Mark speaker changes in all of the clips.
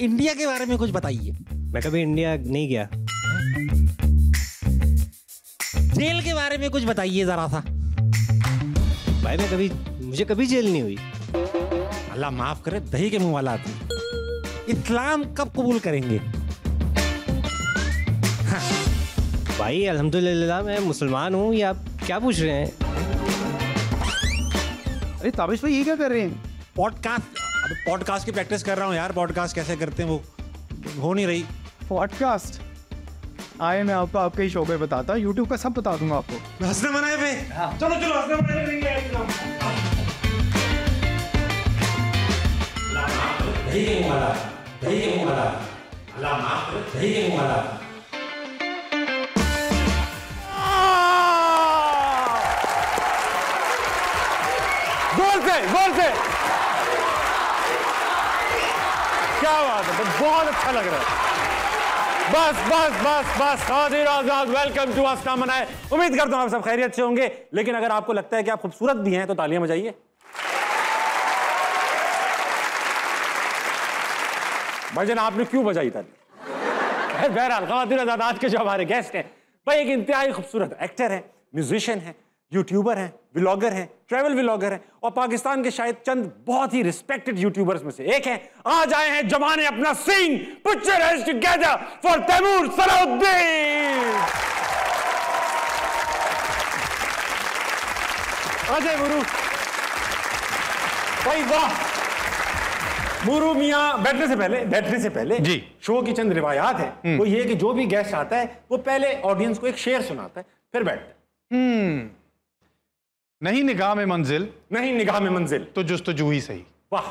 Speaker 1: India के बारे में कुछ बताइए।
Speaker 2: मैं कभी इंडिया नहीं गया।
Speaker 1: जेल के बारे में कुछ बताइए जरा सा।
Speaker 2: भाई मुझे कभी जेल नहीं हुई।
Speaker 1: अल्लाह माफ करे, दही के मुंह वाला आदमी। इस्लाम कब कबूल करेंगे?
Speaker 2: भाई अल्हम्दुलिल्लाह मैं मुसलमान हूँ, ये आप क्या पूछ रहे हैं?
Speaker 3: अरे ताबिश भाई ये क्या कर रहे हैं?
Speaker 1: पॉडकास्ट की प्रैक्टिस कर रहा हूँ यार। पॉडकास्ट कैसे करते हैं वो हो नहीं रही।
Speaker 3: पॉडकास्ट आए, मैं आपको आपके ही शो पे बताता, यूट्यूब का सब बता दूंगा आपको।
Speaker 1: हंसने मनाए पे। चलो हंसने मनाए पे। दही के मुंह वाला, दही के मुंह वाला, अल्लाह माफ करे, दही के मुंह वाला।
Speaker 4: गोल से क्या बात है, बहुत अच्छा लग रहा है। बस खातिर आजाद, वेलकम टू हंसना मनाए। उम्मीद करता हूं आप सब खैरियत से होंगे, लेकिन अगर आपको लगता है कि आप खूबसूरत भी हैं तो तालियां बजाइए। भाईजान आपने क्यों बजाई ताली? बहरहाल खातिर आजाद आज के जो हमारे गेस्ट हैं भाई एक इंतहाई खूबसूरत एक्टर हैं, म्यूजिशियन हैं, यूट्यूबर हैं, व्लॉगर हैं, ट्रैवल व्लॉगर हैं और पाकिस्तान के शायद चंद बहुत ही रिस्पेक्टेड यूट्यूबर्स में से एक हैं। आज आए हैं जमाने अपना scene. Put your hands together for Taimur Salahuddin. Ajay Muru भाई, वाह। मुरू मियां बैठने से पहले
Speaker 3: जी
Speaker 4: शो की चंद रिवायात है। वो ये कि जो भी गेस्ट आता है वो पहले ऑडियंस को एक शेर सुनाता है, फिर बैठता है।
Speaker 3: नहीं निगाह में मंजिल तो जुस्तजू ही सही।
Speaker 4: वाह।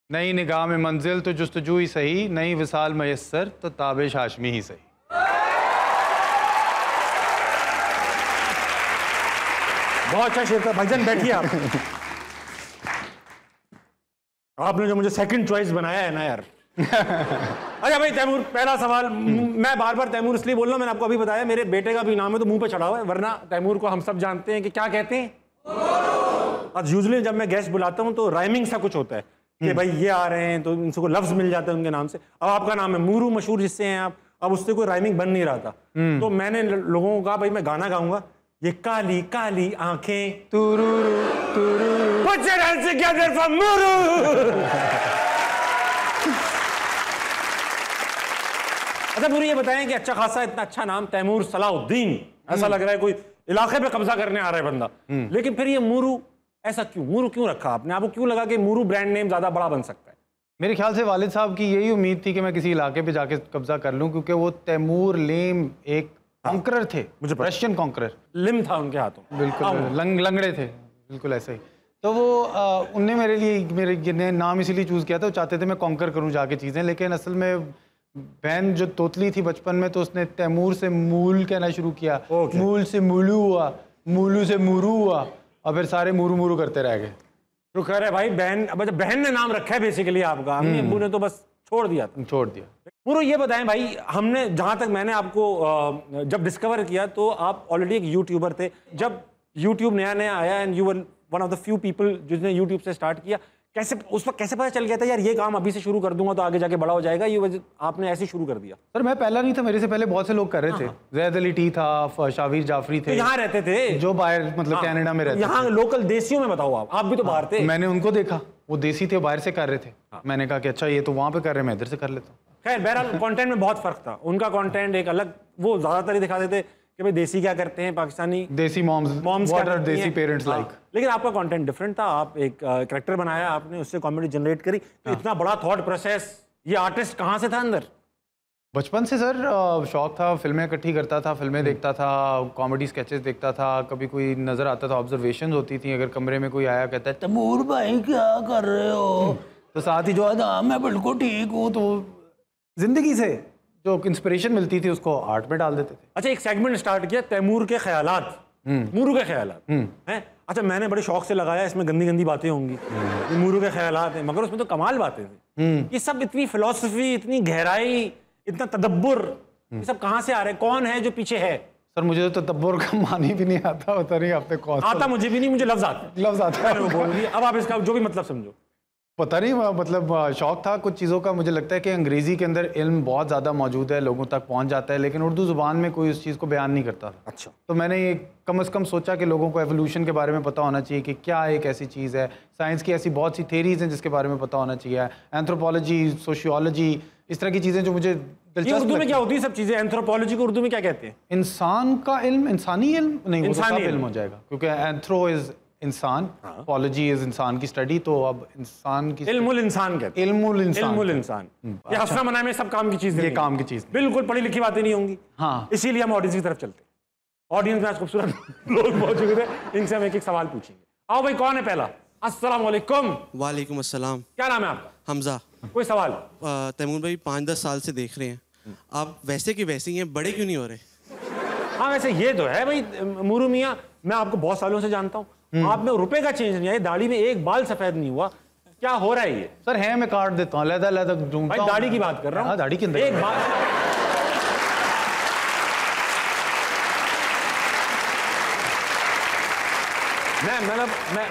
Speaker 3: नहीं निगाह में मंजिल तो जुस्तजू ही सही, नहीं विसाल मयस्सर तो ताबिश हाशमी ही सही।
Speaker 4: बहुत अच्छा शेर था भाईजान, बैठिए आप। आपने जो मुझे सेकंड चॉइस बनाया है ना यार। अच्छा भाई तैमूर, पहला सवाल। मैं बार बार तैमूर इसलिए बोल रहा हूं, मैंने आपको अभी बताया मेरे बेटे का भी नाम है तो मुंह पे चढ़ा हुआ है, वरना तैमूर को हम सब जानते हैं कि क्या कहते हैं। और यूजुअली जब मैं गेस्ट बुलाता हूं तो राइमिंग सा कुछ होता है कि भाई ये आ रहे हैं तो इनसे कोई लफ्ज मिल जाता है उनके नाम से। अब आपका नाम है मूरू, मशहूर जिससे हैं आप, अब उससे कोई राइमिंग बन नहीं रहा था, तो मैंने लोगों को कहा भाई मैं गाना गाऊंगा, ये काली काली आंखें तुरुरु तुरुरु Put your hands together for मूरू। अच्छा मूरू ये बताएं कि अच्छा खासा इतना अच्छा नाम तैमूर सलाहुद्दीन, ऐसा लग रहा है कोई इलाके पे कब्जा करने आ रहा है बंदा, लेकिन फिर ये मूरू ऐसा क्यों? मूरू क्यों रखा आपने? आपको क्यों लगा कि मूरू ब्रांड नेम ज्यादा बड़ा बन सकता है?
Speaker 3: मेरे ख्याल से वालिद साहब की यही उम्मीद थी कि मैं किसी इलाके पे जाके कब्जा कर लूं, क्योंकि वो तैमूर लेम एक कॉन्करर थे,
Speaker 4: मुझे
Speaker 3: रशियन कॉन्करर,
Speaker 4: लिम था उनके हाथों,
Speaker 3: बिल्कुल लंगड़े थे, बिल्कुल ऐसे ही। तो वो उनने मेरे नाम इसीलिए चूज किया था, वो चाहते थे मैं कॉन्कर करूं जाके चीजें, लेकिन असल में बहन जो तोतली थी बचपन में तो उसने तैमूर से मूल कहना शुरू किया, मूल से मूलू हुआ, मूलू से मूरू हुआ और फिर सारे मूरू मूरू करते रह गए।
Speaker 4: तो कह रहे भाई बहन ने नाम रखा है बेसिकली आपका, अम्मी अब्बू ने तो बस छोड़ दिया। मूरू ये बताएं भाई, हमने जहां तक मैंने आपको जब डिस्कवर किया तो आप ऑलरेडी एक यूट्यूबर थे। जब यूट्यूब नया आया and you were one of the few people जिसने यूट्यूब से स्टार्ट किया, कैसे उस वक्त कैसे पता चल गया था यार ये काम अभी से शुरू कर दूंगा तो आगे जाके बड़ा हो जाएगा, ये आपने ऐसे शुरू कर दिया?
Speaker 3: सर मैं पहला नहीं था, मेरे से पहले बहुत से लोग कर रहे थे। जैद अली टी था, शावीर जाफरी थे,
Speaker 4: यहाँ रहते थे जो
Speaker 3: बाहर मतलब कनाडा में रहते,
Speaker 4: यहाँ लोकल देसियों में बताओ आप भी तो बाहर थे।
Speaker 3: मैंने उनको देखा, वो देसी थे, बाहर से कर रहे थे। मैंने कहा कि अच्छा ये तो वहां पे कर रहे हैं, मैं इधर से कर लेता हूँ।
Speaker 4: खैर बहरहाल कंटेंट में बहुत फर्क था। उनका कंटेंट एक अलग, वो ज्यादातर ही दिखाते थे कि भाई देसी क्या करते हैं, पाकिस्तानी
Speaker 3: देसी मॉम्स व्हाट आर देसी पेरेंट्स लाइक।
Speaker 4: लेकिन आपका कंटेंट डिफरेंट था, आप एक कैरेक्टर बनाया आपने, उससे कॉमेडी जनरेट करी। तो इतना बड़ा थॉट प्रोसेस, ये आर्टिस्ट कहाँ से था अंदर?
Speaker 3: बचपन से सर शौक था, फिल्में इकट्ठी करता था, फिल्में देखता था, कॉमेडी स्केचेस देखता था, कभी कोई नजर आता था, ऑब्जर्वेशन होती थी, अगर कमरे में कोई आया कहता है तैमूर भाई क्या कर रहे हो, तो साथ ही जो है मैं बिल्कुल ठीक हूँ, तो जिंदगी से जो इंस्पिरेशन मिलती थी उसको आर्ट में डाल देते थे।
Speaker 4: अच्छा एक सेगमेंट स्टार्ट किया तैमूर के ख्यालात, मूरू के ख्यालात हैं। अच्छा मैंने बड़े शौक से लगाया, इसमें गंदी गंदी बातें होंगी, ये मूरू के ख्यालात हैं, मगर उसमें तो कमाल बातें थी। ये सब इतनी फिलॉसफी, इतनी गहराई, इतना तदब्बुर, ये सब कहाँ से आ रहे हैं? कौन है जो पीछे है?
Speaker 3: सर मुझे तो तदब्बुर का मानी भी नहीं आता, पता नहीं आपने कौन
Speaker 4: आता? मुझे भी नहीं, मुझे लफ्ज आते
Speaker 3: हैं।
Speaker 4: अब आप इसका जो भी मतलब समझो।
Speaker 3: पता नहीं, मतलब शौक था कुछ चीज़ों का। मुझे लगता है कि अंग्रेज़ी के अंदर इल्म बहुत ज़्यादा मौजूद है, लोगों तक पहुंच जाता है, लेकिन उर्दू ज़ुबान में कोई उस चीज़ को बयान नहीं करता था।
Speaker 4: अच्छा।
Speaker 3: तो मैंने ये कम से कम सोचा कि लोगों को एवोल्यूशन के बारे में पता होना चाहिए कि क्या एक ऐसी चीज़ है। साइंस की ऐसी बहुत सी थेरीज हैं जिसके बारे में पता होना चाहिए, एंथ्रोपोलॉजी, सोशियोलॉजी, इस तरह की चीज़ें जो मुझे दिलचस्प।
Speaker 4: उर्दू में क्या होती है सब चीज़ें? एंथ्रोपोलॉजी को उर्दू में क्या कहते हैं?
Speaker 3: इंसान का इल्म, इंसानी इल्म नहीं, वो तो
Speaker 4: इंसानी
Speaker 3: सब इल्म हो जाएगा, क्योंकि एंथ्रो इज इंसान, पॉलोजी इज इंसान की स्टडी, तो अब इंसान की
Speaker 4: इल्मुल इंसान कहते हैं।
Speaker 3: इल्मुल इंसान।
Speaker 4: इल्मुल इंसान। ये हंसना मनाने में सब काम की चीज़
Speaker 3: ये काम की चीज़
Speaker 4: बिल्कुल पढ़ी लिखी बातें नहीं होंगी।
Speaker 3: हाँ,
Speaker 4: इसीलिए हम ऑडियंस की तरफ चलते हैं। ऑडियंस में आज खूबसूरत लोग मौजूद है, इनसे हम एक एक सवाल पूछेंगे। आओ भाई, कौन है पहला? अस्सलाम वालेकुम।
Speaker 5: वालेकुम अस्सलाम।
Speaker 4: क्या नाम है आपका?
Speaker 5: हमजा।
Speaker 4: कोई सवाल?
Speaker 5: तैमूर भाई 5-10 साल से देख रहे हैं, आप वैसे के वैसे ही हैं, बड़े क्यों नहीं हो रहे?
Speaker 4: हाँ वैसे ये तो है भाई मूरू मियाँ, मैं आपको बहुत सालों से जानता हूँ, आप में रुपए का चेंज नहीं आया, दाढ़ी में एक बाल सफेद नहीं हुआ, क्या हो रहा है ये?
Speaker 3: सर है, मैं काट देता हूँ, अलग-अलग ढूंढता
Speaker 4: भाई
Speaker 3: हूँ।
Speaker 4: दाढ़ी की बात कर रहा हूँ।
Speaker 3: हाँ, दाढ़ी के अंदर
Speaker 4: एक बाल।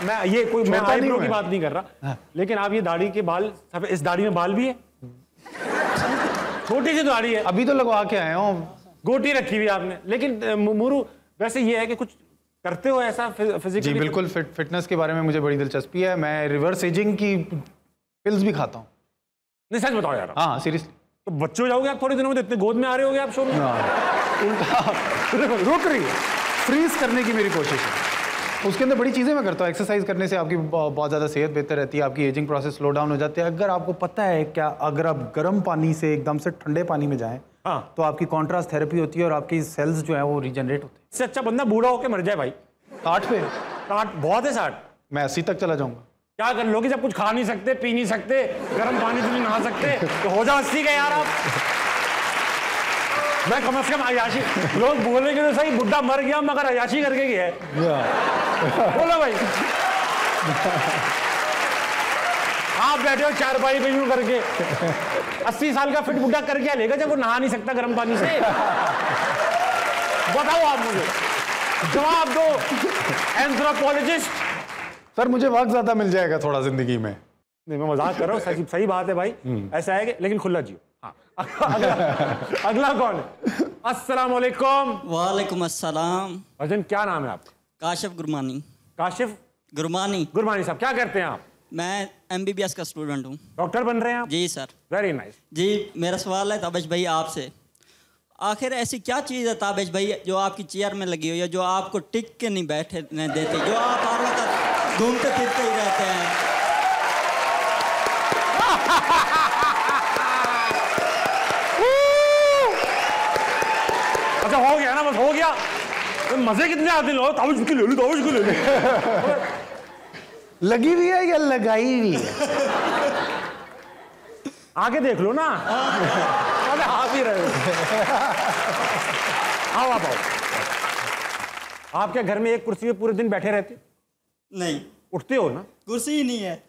Speaker 4: मैं ये कोई मैं
Speaker 3: छोटा नहीं
Speaker 4: आईब्रो
Speaker 3: हूँ
Speaker 4: की
Speaker 3: मैं।
Speaker 4: बात नहीं कर रहा, लेकिन आप ये दाढ़ी के बाल सफेद, इस दाढ़ी में बाल भी है? छोटी सी दाढ़ी है,
Speaker 3: अभी तो लगवा के आए हूँ।
Speaker 4: गोटी रखी हुई है आपने। लेकिन मूरू वैसे ये है कि कुछ करते हो ऐसा फिजिकली?
Speaker 3: जी बिल्कुल, फिटनेस के बारे में मुझे बड़ी दिलचस्पी है। मैं रिवर्स एजिंग की पिल्स भी खाता हूँ।
Speaker 4: नहीं सच बताओ यार।
Speaker 3: हाँ सीरियसली।
Speaker 4: तो बच्चे हो जाओगे आप थोड़े दिनों में, तो इतने गोद में आ रहे होगे आप शो में।
Speaker 3: उल्टा रुक रही है, फ्रीज करने की मेरी कोशिश है। उसके अंदर बड़ी चीज़ें मैं करता हूँ। एक्सरसाइज करने से आपकी बहुत ज़्यादा सेहत बेहतर रहती है, आपकी एजिंग प्रोसेस स्लो डाउन हो जाती है। अगर आपको पता है क्या, अगर आप गर्म पानी से एकदम से ठंडे पानी में जाएं,
Speaker 4: हाँ,
Speaker 3: तो आपकी कॉन्ट्रास्ट थेरेपी होती है और आपकी सेल्स जो है वो रीजनरेट होते हैं।
Speaker 4: इससे अच्छा बंदा बूढ़ा होकर मर जाए भाई।
Speaker 3: 60 पे
Speaker 4: 60 बहुत है। 60
Speaker 3: मैं 80 तक चला जाऊंगा।
Speaker 4: क्या कर लोगे जब कुछ खा नहीं सकते, पी नहीं सकते, गर्म पानी से नहीं नहा सकते, तो हो जाओ 80 का यार आप। मैं कम से कम अयाशी, लोग बोलेंगे तो सही बुढ़ा मर गया मगर अयाशी करके गया है। बोलो भाई। आप बैठे हो चारपाई पे यूं करके, 80 साल का फिट बुढ़ा कर क्या लेगा जब वो नहा नहीं सकता गर्म पानी से? बताओ आप मुझे, जवाब दो एंथ्रोपोलॉजिस्ट।
Speaker 3: सर मुझे वक्त ज्यादा मिल जाएगा थोड़ा जिंदगी में।
Speaker 4: नहीं मैं मजाक कर रहा हूँ, सही बात है भाई, ऐसा है कि लेकिन खुला जियो। हाँ। अगला कौन है? अस्सलाम वालेकुम।
Speaker 6: वालेकुम अस्सलाम।
Speaker 4: अर्जन क्या नाम है आपका?
Speaker 6: काशिफ गुरमानी।
Speaker 4: काशिफ
Speaker 6: गुरमानी।
Speaker 4: गुरमानी साहब क्या करते हैं आप?
Speaker 6: मैं MBBS का स्टूडेंट हूँ।
Speaker 4: डॉक्टर बन रहे हैं आप?
Speaker 6: जी सर।
Speaker 4: Very nice.
Speaker 6: जी मेरा सवाल है ताबिश भाई आपसे, आखिर ऐसी क्या चीज़ है ताबिश भाई जो आपकी चेयर में लगी हुई है, जो आपको टिक के नहीं बैठने देती, जो आप हर वक्त घूमते फिरते ही रहते हैं?
Speaker 4: अच्छा हो गया ना, बस हो गया। तो मजे कितने आते लो, ताबिश की ले लो, ताबिश की ले लो।
Speaker 3: लगी हुई है या लगाई हुई है?
Speaker 4: आगे देख लो ना। अरे आप ही रहे हो। आओ आप आओ। आप क्या घर में एक कुर्सी पे पूरे दिन बैठे रहते?
Speaker 6: नहीं,
Speaker 4: उठते हो ना?
Speaker 6: कुर्सी ही नहीं है।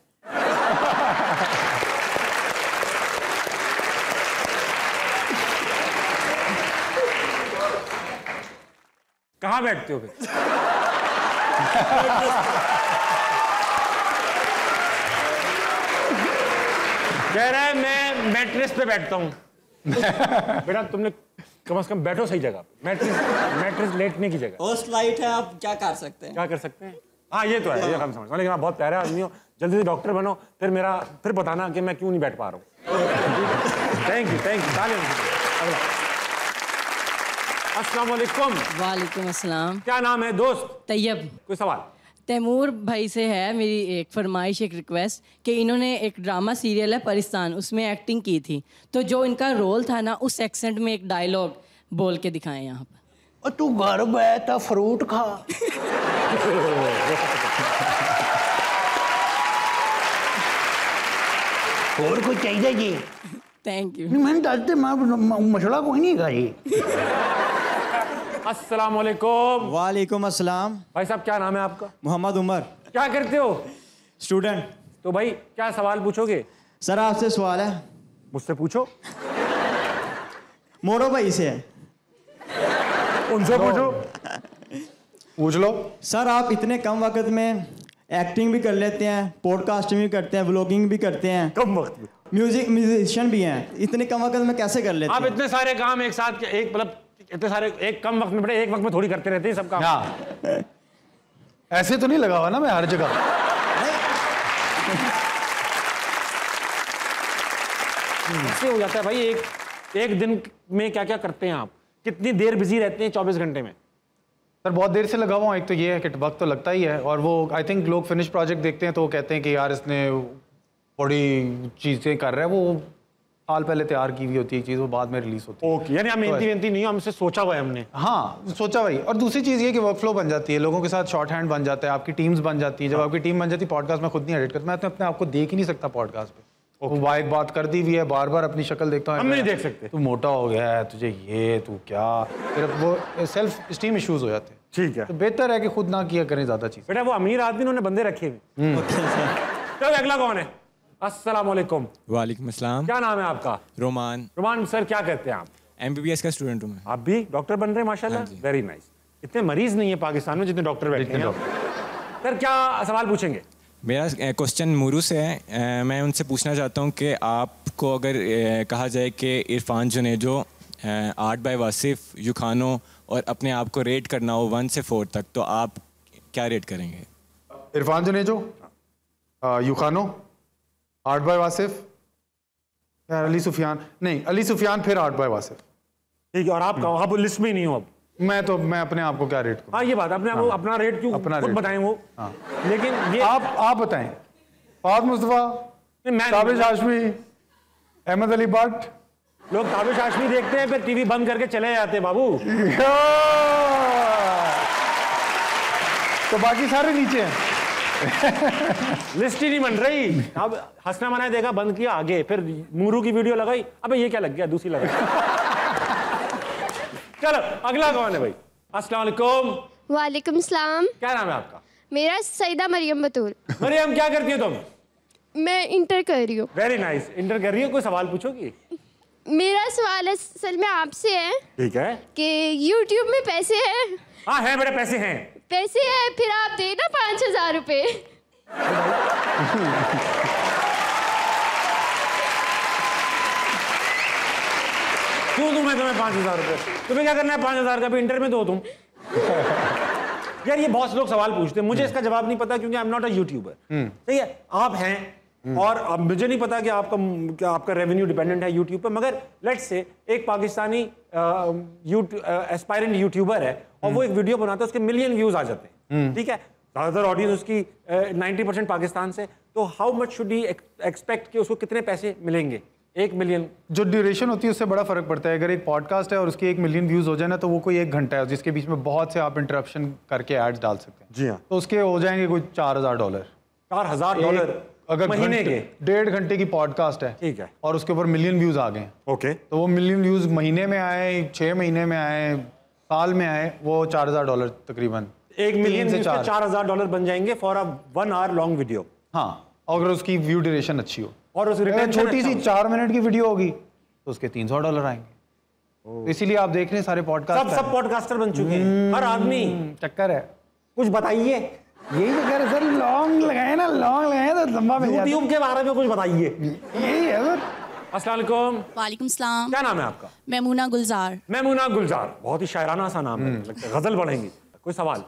Speaker 4: कहाँ बैठते हो फिर? कह रहा है मैं मैट्रेस पे बैठता हूँ। बेटा तुमने कम से कम बैठो सही जगह पे। मैट्रेस लेटने की जगह।
Speaker 6: होस्ट लाइट है, आप क्या कर सकते हैं?
Speaker 4: क्या कर सकते हैं? हाँ ये तो है, ये हम समझ, लेकिन आप बहुत प्यारे आदमी हो, जल्दी से डॉक्टर बनो, फिर बताना कि मैं क्यों नहीं बैठ पा रहा हूँ। थैंक यू तालिम। अस्सलाम वालेकुम।
Speaker 7: वालेकुम अस्सलाम।
Speaker 4: क्या नाम है दोस्त?
Speaker 7: तैयब।
Speaker 4: कोई सवाल?
Speaker 7: तैमूर भाई से है मेरी एक फरमाइश, एक रिक्वेस्ट कि इन्होंने एक ड्रामा सीरियल है परिस्तान, उसमें एक्टिंग की थी, तो जो इनका रोल था ना उस एक्सेंट में एक डायलॉग बोल के दिखाएं यहाँ पर।
Speaker 3: और तू घर बैठा फ्रूट खा। और कोई चाहिए जी?
Speaker 7: Thank you.
Speaker 3: मैंने दसते मसला कोई नहीं है जी।
Speaker 4: अस्सलाम वालेकुम।
Speaker 8: वालेकुम अस्सलाम।
Speaker 4: भाई साहब क्या नाम है आपका?
Speaker 8: मोहम्मद उमर।
Speaker 4: क्या करते हो?
Speaker 8: स्टूडेंट।
Speaker 4: तो भाई क्या सवाल पूछोगे?
Speaker 8: सर आपसे सवाल है।
Speaker 4: मुझसे पूछो।
Speaker 8: मोड़ो भाई से है।
Speaker 4: उनसे पूछो।
Speaker 3: पूछ लो।
Speaker 8: सर आप इतने कम वक्त में एक्टिंग भी कर लेते हैं, पॉडकास्टिंग भी करते हैं, व्लॉगिंग भी करते हैं,
Speaker 4: कम वक्त में
Speaker 8: म्यूजिशियन भी हैं। इतने कम वक्त में कैसे कर लेते
Speaker 4: आप
Speaker 8: हैं?
Speaker 4: इतने सारे काम एक साथ एक मतलब इतने सारे एक कम वक्त में बड़े एक वक्त में थोड़ी करते रहते हैं सब काम।
Speaker 3: हाँ ऐसे तो नहीं लगा हुआ ना मैं हर जगह।
Speaker 4: ऐसे हो जाता है भाई। एक दिन में क्या क्या करते हैं आप? कितनी देर बिजी रहते हैं 24 घंटे में?
Speaker 3: सर बहुत देर से लगा हुआ हूँ। एक तो ये है कि वक्त तो लगता ही है, और वो आई थिंक लोग फिनिश प्रोजेक्ट देखते हैं तो वो कहते हैं कि यार इसने बड़ी चीज़ें कर रहा है। वो साल पहले तैयार की हुई होती है चीज़, वो बाद में रिलीज होती है।
Speaker 4: ओके, यानी हम मेहनती वेहनती नहीं, हमसे सोचा हुआ है हमने।
Speaker 3: हाँ सोचा वही। और दूसरी चीज़ ये कि वर्क फ्लो बन जाती है, लोगों के साथ शॉर्ट हैंड बन जाता है, आपकी टीम्स बन जाती है। जब आपकी टीम बन जाती है, पॉडकास्ट में खुद नहीं एडिट करता, मैं तो अपने आप को देख ही नहीं सकता पॉडकास्ट पे। वो एक बात कर दी हुई है, बार बार अपनी शक्ल देखता हूँ,
Speaker 4: हम नहीं देख सकते।
Speaker 3: तू मोटा हो गया है, तुझे ये तू क्या, फिर वो सेल्फ स्टीम इश्यूज हो जाते हैं।
Speaker 4: ठीक है,
Speaker 3: तो बेहतर है कि खुद ना किया करें ज़्यादा चीज़।
Speaker 4: बेटा वो अमीर आदमी उन्होंने बंदे रखे हुए। चलो अगला कौन है? अस्सलाम वालेकुम।
Speaker 9: वालेकुम अस्सलाम।
Speaker 4: क्या नाम है आपका?
Speaker 9: रोमान।
Speaker 4: रोमान सर, क्या कहते हैं आप?
Speaker 9: MBBS का स्टूडेंट हूँ मैं।
Speaker 4: आप भी डॉक्टर बन रहे हैं माशाल्लाह, वेरी नाइस। इतने मरीज नहीं है पाकिस्तान में जितने डॉक्टर बैठे हैं। सर क्या सवाल पूछेंगे?
Speaker 9: मेरा क्वेश्चन मुरू से है। मैं उनसे पूछना चाहता हूँ कि आपको अगर कहा जाए कि इरफान जुनेजो, आर्ट बाय वासिफ, यूखानो और अपने आप को रेट करना हो 1 से 4 तक, तो आप क्या रेट करेंगे?
Speaker 3: इरफान जुनेजो, यूखानो, आर्ट बाय वासिफ, यार अली सुफियान नहीं, अली सुफियान फिर आर्ट बाय वासिफ।
Speaker 4: ठीक है, और आप लिस्ट में ही नहीं हो अब?
Speaker 3: मैं अपने आप को क्या रेट करूं?
Speaker 4: हाँ ये बात, अपने आप को अपना रेट क्यों
Speaker 3: अपना
Speaker 4: खुद
Speaker 3: रेट
Speaker 4: बताएं वो।
Speaker 3: हाँ।
Speaker 4: लेकिन ये
Speaker 3: आप बताएं। फवाद मुस्तफा, ताबिश हाशमी, अहमद अली भट्ट।
Speaker 4: लोग ताबिश हाशमी देखते हैं फिर टीवी बंद करके चले जाते हैं बाबू।
Speaker 3: तो बाकी सारे नीचे हैं।
Speaker 4: लिस्ट ही नहीं बन रही। अब हंसना मना देखा, बंद किया, आगे फिर मूरू की वीडियो लगाई, अबे ये क्या लग गया, दूसरी लगाई। चलो अगला कौन है भाई? अस्सलाम वालेकुम।
Speaker 10: वालेकुम सलाम।
Speaker 4: क्या नाम है आपका?
Speaker 10: मेरा सईदा मरियम बतूल।
Speaker 4: मरियम क्या करती हो तुम?
Speaker 10: मैं इंटर कर रही हूँ।
Speaker 4: वेरी नाइस, इंटर कर रही हो। कोई सवाल पूछोगी?
Speaker 10: मेरा सवाल असल में आपसे है
Speaker 4: ठीक है
Speaker 10: कि YouTube में पैसे हैं?
Speaker 4: हाँ है, बड़े पैसे हैं।
Speaker 10: पैसे हैं, फिर आप देना 5,000 रुपये।
Speaker 4: क्यों दूं मैं तुम्हें 5,000 रुपये? तुम्हें क्या करना है 5,000 का? भी इंटर में दो तुम। यार ये बहुत लोग सवाल पूछते हैं, मुझे इसका जवाब नहीं पता क्योंकि I am not a YouTuber. ठीक है, आप हैं और अब मुझे नहीं पता कि आपका रेवेन्यू डिपेंडेंट है यूट्यूब पर, मगर लेट्स से एक पाकिस्तानी एस्पायरेंट यूट्यूबर है और वो एक वीडियो बनाता है, उसके मिलियन व्यूज आ जाते हैं। ठीक है, ज़्यादातर ऑडियंस उसकी 90% पाकिस्तान से, तो how much should he expect कि उसको कितने पैसे मिलेंगे? 1 मिलियन
Speaker 3: जो ड्यूरेशन होती है उससे बड़ा फर्क पड़ता है। अगर एक पॉडकास्ट है और उसके 1 मिलियन व्यूज हो जाए ना, तो वो कोई 1 घंटा है जिसके बीच में बहुत से आप इंटरप्शन करके एड्स डाल सकते हैं।
Speaker 4: जी हाँ,
Speaker 3: तो उसके हो जाएंगे कोई $4,000।
Speaker 4: $4,000
Speaker 3: अगर
Speaker 4: महीने के?
Speaker 3: 1.5 घंटे की पॉडकास्ट है,
Speaker 4: ठीक है,
Speaker 3: और उसके ऊपर मिलियन व्यूज आ गए,
Speaker 4: ओके,
Speaker 3: तो वो मिलियन व्यूज महीने में आए, 6 महीने में आए, साल में आए, वो $4,000 तकरीबन।
Speaker 4: 1 मिलियन
Speaker 3: से
Speaker 4: से $4,000 बन जाएंगे for a 1 hour long video.
Speaker 3: हाँ, अगर उसकी व्यू ड्यूरेशन अच्छी हो
Speaker 4: और उस
Speaker 3: अगर छोटी सी 4 मिनट की वीडियो होगी तो उसके $300 आएंगे। तो इसीलिए आप देख रहे हैं सारे पॉडकास्ट
Speaker 4: सब पॉडकास्टर बन चुके हैं, हर आदमी।
Speaker 3: चक्कर है,
Speaker 4: कुछ बताइए।
Speaker 3: यही चक्कर है सर, लॉन्ग लगाए ना, लॉन्ग लगाए तो लंबा मिल जाता है।
Speaker 4: यूट्यूब के बारे में कुछ बताइए।
Speaker 3: यही है सर।
Speaker 4: अस्सलाम वालेकुम।
Speaker 11: वालेकुम सलाम।
Speaker 4: क्या नाम है आपका?
Speaker 11: मैमूना गुलजार।
Speaker 4: मैमूना गुलजार, बहुत ही शायराना सा नाम है, लगता है गजल पढ़ेंगी। कोई सवाल?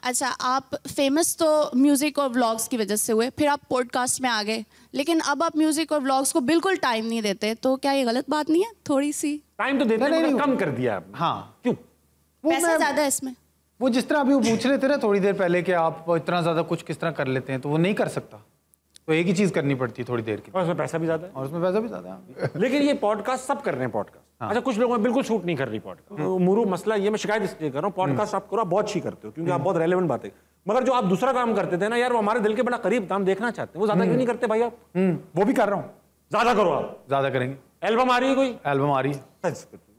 Speaker 11: अच्छा, आप फेमस तो म्यूज़िक और व्लॉग्स की वजह से हुए, फिर आप पॉडकास्ट में आ गए, लेकिन अब आप म्यूज़िक और व्लॉग्स को बिल्कुल टाइम नहीं देते, तो क्या ये गलत बात नहीं है? थोड़ी सी
Speaker 4: टाइम तो देते हैं, मगर कम कर दिया आपने।
Speaker 3: हाँ,
Speaker 4: क्यों?
Speaker 11: पैसा ज़्यादा है इसमें।
Speaker 3: वो जिस तरह अभी वो पूछ रहे थे ना थोड़ी देर पहले कि आप इतना ज़्यादा कुछ किस तरह कर लेते हैं, तो वो नहीं कर सकता, तो एक ही चीज़ करनी पड़ती है थोड़ी देर की,
Speaker 4: और उसमें पैसा भी ज़्यादा है।
Speaker 3: और उसमें पैसा भी ज़्यादा है।
Speaker 4: लेकिन ये पॉडकास्ट सब कर रहे हैं पॉडकास्ट। अच्छा, कुछ लोगों में बिल्कुल शूट नहीं कर रही पॉडकास्ट। मुरू मसला ये, मैं शिकायत इसलिए कर रहा हूँ, पॉडकास्ट आप करो, आप बहुत अच्छी करते हो क्योंकि आप बहुत रेलेवेंट बातें, मगर जो आप दूसरा काम करते थे ना यार, वो हमारे दिल के बड़ा करीब था, हम देखना चाहते हैं, वो ज्यादा क्यों नहीं करते भाई आप?
Speaker 3: वो भी कर रहा हूँ।
Speaker 4: ज्यादा करो, आप ज्यादा
Speaker 3: करेंगे।
Speaker 4: एल्बम आ रही है कोई?
Speaker 3: एल्बम आ रही है,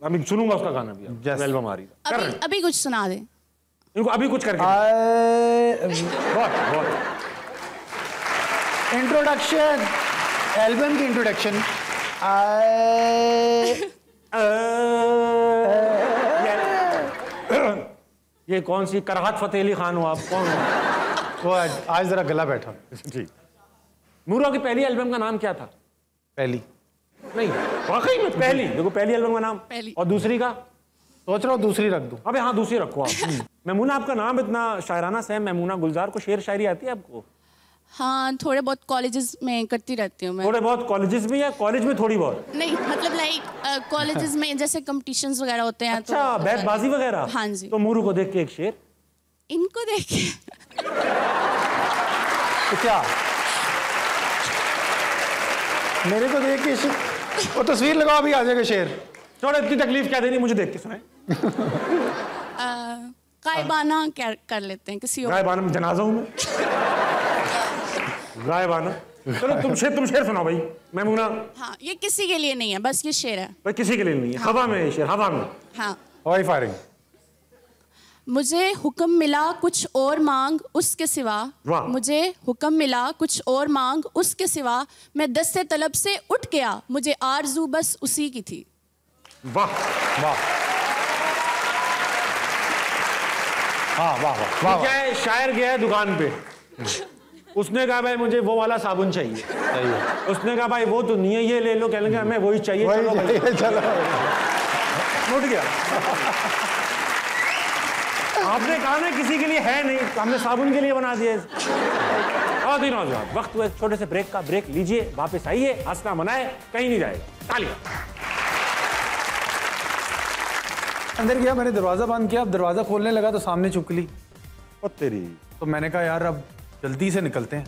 Speaker 4: अभी सुनूंगा उसका गाना भी। एल्बम आ रही है,
Speaker 11: अभी कुछ सुना दें
Speaker 4: इनको, अभी कुछ करके। बहुत
Speaker 3: इंट्रोडक्शन, एल्बम की इंट्रोडक्शन।
Speaker 4: ये कौन सी कराहत फतेह अली खान हो आप? कौन हो?
Speaker 3: वो आज जरा गला बैठा।
Speaker 4: जी। मूरू की पहली एल्बम का नाम क्या था?
Speaker 3: पहली
Speaker 4: नहीं, वाकई में पहली। देखो पहली एल्बम का नाम
Speaker 11: पहली।
Speaker 4: और दूसरी का
Speaker 3: सोच रहा हूँ दूसरी रख दूं।
Speaker 4: अबे हाँ दूसरी रखो आप। मैमूना, आपका नाम इतना शायराना सा है, मैमूना गुलजार, को शेर शायरी आती है आपको?
Speaker 11: हाँ, थोड़े बहुत कॉलेजेस में करती रहती हूँ मैं।
Speaker 4: थोड़े बहुत कॉलेजेस में या कॉलेज में थोड़ी बहुत?
Speaker 11: नहीं मतलब लाइक कॉलेजेस में जैसे कंपटीशंस वगैरह होते हैं।
Speaker 4: अच्छा, बैटबाजी वगैरह?
Speaker 11: हाँ जी।
Speaker 4: तो मूरू को देख के एक शेर।
Speaker 11: इनको देख के
Speaker 3: तो क्या मेरे को देख के वो तस्वीर लगाओ, अभी आ जाएगा शेर।
Speaker 4: छोड़ो, इतनी तकलीफ क्या देनी, मुझे देख के सुनाए।
Speaker 11: गायबाना कर लेते हैं किसी और।
Speaker 4: गायबाना में जनाजा हूं मैं। गायबाना। चलो तुम शेर सुनाओ भाई मैमूना।
Speaker 11: हाँ, ये किसी के लिए नहीं है, बस ये शेर है।
Speaker 4: भाई किसी के लिए नहीं है।
Speaker 11: हाँ।
Speaker 4: हवा में शेर, हवा में।
Speaker 11: हाँ।
Speaker 3: हवाई फायरिंग।
Speaker 11: मुझे हुक्म मिला कुछ और मांग उसके सिवा, मुझे हुक्म मिला कुछ और मांग उसके सिवा, मैं दस्ते तलब से उठ गया, मुझे आरज़ू बस उसी की थी।
Speaker 4: वाह वाह।
Speaker 3: हाँ वाह वाह वाह।
Speaker 4: क्या है, शायर गया है दुकान पे, उसने कहा भाई मुझे वो वाला साबुन चाहिए। उसने कहा भाई वो तो नहीं है, ये ले लो। कहने लगा हमें वही चाहिए।
Speaker 3: चलो
Speaker 4: उठ गया। आपने कहा ना किसी के लिए है नहीं, तो हमने साबुन के लिए बना दिया। और दिन नौजवान, वक्त हुआ छोटे से ब्रेक का। ब्रेक लीजिए, वापस आइए, हंसना मनाए, कहीं नहीं जाएगा। तालियां।
Speaker 3: अंदर गया, मैंने दरवाजा बंद किया, अब दरवाजा खोलने लगा तो सामने चुपकली।
Speaker 4: ओ तेरी।
Speaker 3: तो मैंने कहा यार अब जल्दी से निकलते हैं।